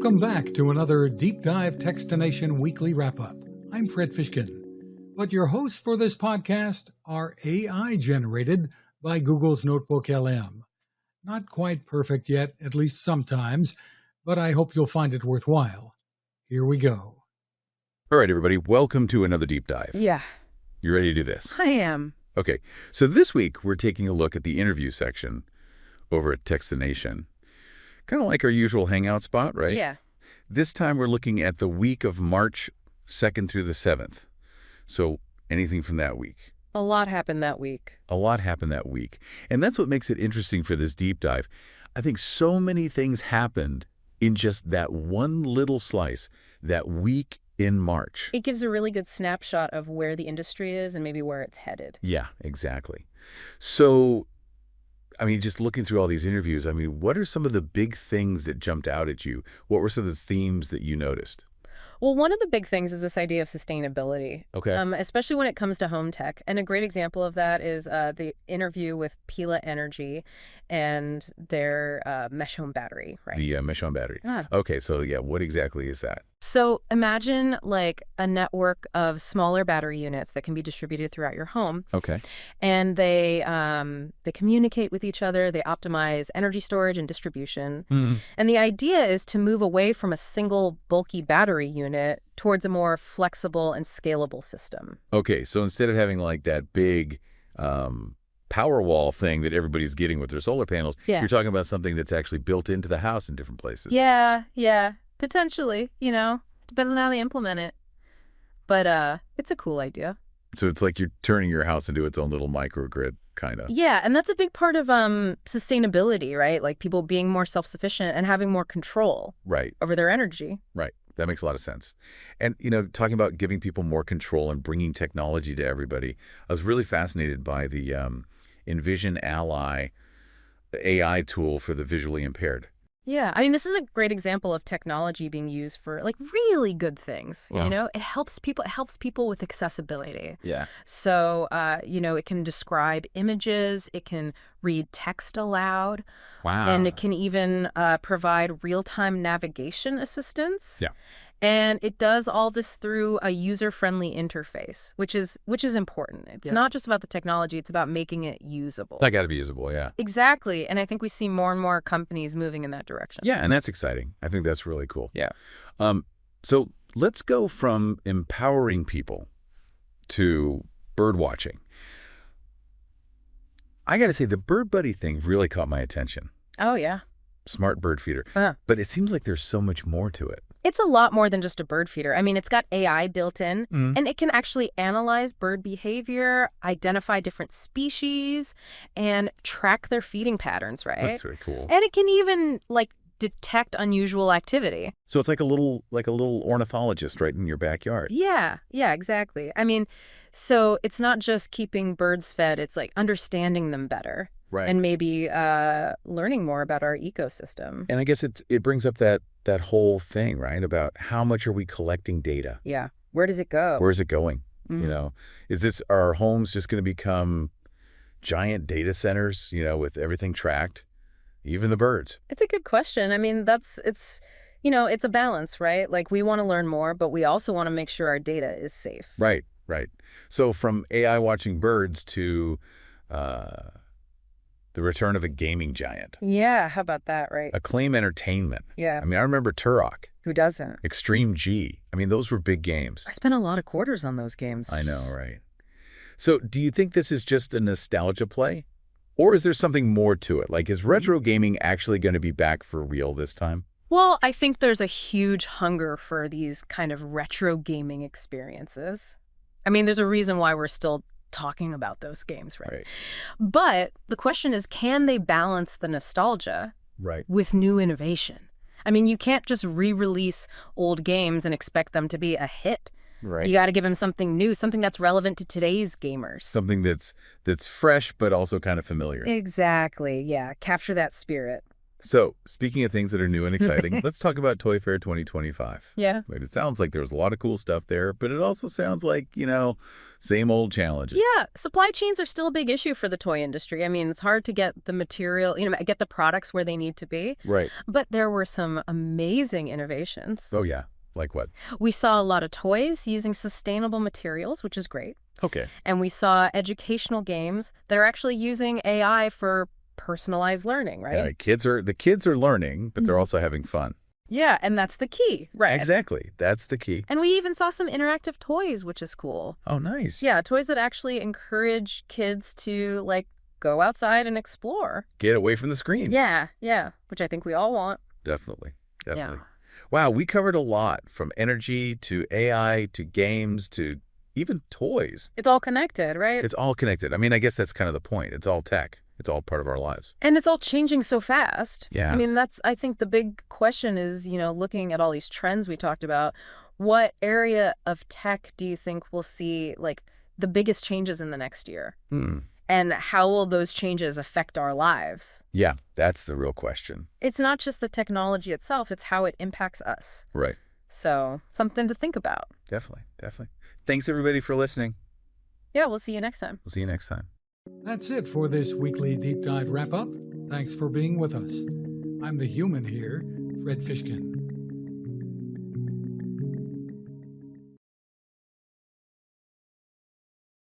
Welcome back to another Deep Dive Techstination Weekly Wrap-Up. I'm Fred Fishkin, but your hosts for this podcast are AI generated by Google's Notebook LM. Not quite perfect yet, at least sometimes, but I hope you'll find it worthwhile. Here we go. All right, everybody, welcome to another Deep Dive. Yeah. You ready to do this? I am. Okay, so this week we're taking a look at the interview section over at Techstination. Kind of like our usual hangout spot, right? Yeah. This time we're looking at the week of March 2nd through the 7th. So anything from that week. A lot happened that week. A lot happened that week. And that's what makes it interesting for this deep dive. I think so many things happened in just that one little slice, that week in March. It gives a really good snapshot of where the industry is and maybe where it's headed. Yeah, exactly. So, just looking through all these interviews, what are some of the big things that jumped out at you? What were some of the themes that you noticed? Well, one of the big things is this idea of sustainability, Okay. Especially when it comes to home tech. And a great example of that is the interview with Pila Energy and their mesh home battery, right? The mesh home battery. Ah. Okay, so yeah, what exactly is that? So imagine like a network of smaller battery units that can be distributed throughout your home. Okay. And they communicate with each other. They optimize energy storage and distribution. Mm-hmm. And the idea is to move away from a single bulky battery unit towards a more flexible and scalable system. Okay, so instead of having like that big power wall thing that everybody's getting with their solar panels, Yeah. you're talking about something that's actually built into the house in different places. Yeah, potentially, depends on how they implement it. But it's a cool idea. So it's like you're turning your house into its own little microgrid, kind of. Yeah, and that's a big part of sustainability, right? Like people being more self-sufficient and having more control Right, over their energy. right. That makes a lot of sense. And, talking about giving people more control and bringing technology to everybody, I was really fascinated by the Envision Ally AI tool for the visually impaired. Yeah, this is a great example of technology being used for like really good things. Wow. It helps people with accessibility. Yeah. So, it can describe images, it can read text aloud, Wow. and it can even provide real-time navigation assistance. Yeah. And it does all this through a user-friendly interface, which is important. It's not just about the technology, it's about making it usable. That got to be usable, yeah. Exactly. And I think we see more and more companies moving in that direction. Yeah, and that's exciting. I think that's really cool. Yeah. So let's go from empowering people to bird watching. I got to say, the Bird Buddy thing really caught my attention. Oh, yeah. Smart bird feeder. Uh-huh. But it seems like there's so much more to it. It's a lot more than just a bird feeder. It's got AI built in, and it can actually analyze bird behavior, identify different species, and track their feeding patterns, right? That's very cool. And it can even, detect unusual activity. So it's like a little ornithologist right in your backyard. Yeah, exactly. So it's not just keeping birds fed, it's like understanding them better. Right. And maybe learning more about our ecosystem. And I guess it brings up that whole thing, right, about how much are we collecting data? Yeah. Where does it go? Where's it going? Mm-hmm. Are our homes just going to become giant data centers, with everything tracked, even the birds? It's a good question. It's a balance, right? Like we want to learn more, but we also want to make sure our data is safe. Right. So from AI watching birds to the return of a gaming giant. Yeah, how about that, right? Acclaim Entertainment. Yeah. I remember Turok. Who doesn't? Extreme G. Those were big games. I spent a lot of quarters on those games. I know, right? So do you think this is just a nostalgia play? Or is there something more to it? Like, is retro gaming actually going to be back for real this time? Well, I think there's a huge hunger for these kind of retro gaming experiences. There's a reason why we're still talking about those games, right? But the question is, can they balance the nostalgia with new innovation? You can't just re-release old games and expect them to be a hit. Right. You got to give them something new, something that's relevant to today's gamers. Something that's fresh but also kind of familiar. Exactly, yeah. Capture that spirit. So, speaking of things that are new and exciting, let's talk about Toy Fair 2025. Yeah. Right, it sounds like there was a lot of cool stuff there, but it also sounds like, same old challenges. Yeah, supply chains are still a big issue for the toy industry. I mean, it's hard to get the material, get the products where they need to be. Right. But there were some amazing innovations. Oh, yeah. Like what? We saw a lot of toys using sustainable materials, which is great. Okay. And we saw educational games that are actually using AI for personalized learning, right? Yeah, the kids are learning, but they're also having fun. Yeah, and that's the key, right? Exactly. That's the key. And we even saw some interactive toys, which is cool. Oh, nice. Yeah, toys that actually encourage kids to, go outside and explore. Get away from the screens. Yeah, which I think we all want. Definitely. Yeah. Wow, we covered a lot, from energy to AI to games to even toys. It's all connected, right? It's all connected. I mean, I guess that's kind of the point. It's all tech. It's all part of our lives. And it's all changing so fast. Yeah. I mean, I think the big question is, looking at all these trends we talked about, what area of tech do you think will see, the biggest changes in the next year? And how will those changes affect our lives? Yeah, that's the real question. It's not just the technology itself, it's how it impacts us. Right. So, something to think about. Definitely. Thanks, everybody, for listening. Yeah, we'll see you next time. We'll see you next time. That's it for this weekly Deep Dive wrap-up. Thanks for being with us. I'm the human here, Fred Fishkin.